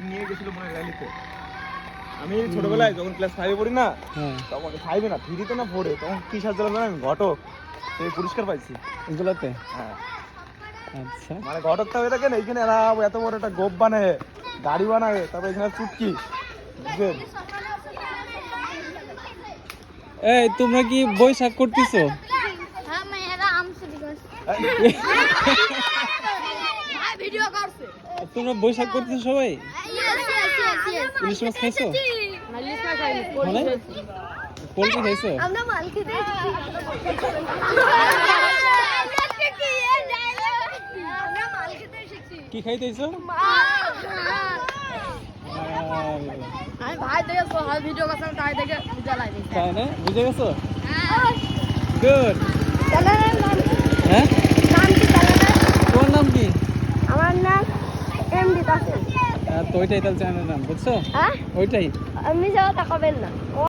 নিয়ে গেছিল মনে হয় র্যালিতে। আমি ছোটবেলায় যখন ক্লাস 5 এ পড়ি না, তখন 5 এ না 3 তে না 4 এ, তখন কি সাজছিলাম জানেন? ঘটক। সেই পুরস্কার পাইছি এগুলোতে। হ্যাঁ আচ্ছা, মানে ঘটকটা হয়ে থাকে না, এখানে এরা এত বড় একটা গোপ বানায়, গাড়ি বানায়, তারপর এখানে চুটকি বুঝলেন। এই তোমরা কি বৈশাখ করতেছো? হ্যাঁ মেয়েরা আমসে দিবস ভাই ভিডিও করছে। তোমরা বৈশাখ করতেছো সবাই? ইয়েস ইলিশ মাছ খাইছো? ইলিশ মাছ খাইনি, মানে? পোলট্রি খাইছো? আমরা মাল খেতে এসেছি। আমরা মাল খেতে এসেছি। কি খাইতেছো? আমি ভাই দেখে ভাই ভিডিও করছিলাম, তাই দেখে বুঝা লাগে। তাই না, বুঝে গেছো? গুড। চ্যানেলের নাম কি? হ্যাঁ, নাম কি চ্যানেলের? তোমার নাম কি? আমার নাম এমডি তাসিম। তো ওইটাই তাহলে চ্যানেলের নাম, বুঝছো? হ্যাঁ ওইটাই। আমি যাওয়া তাকাবেন না।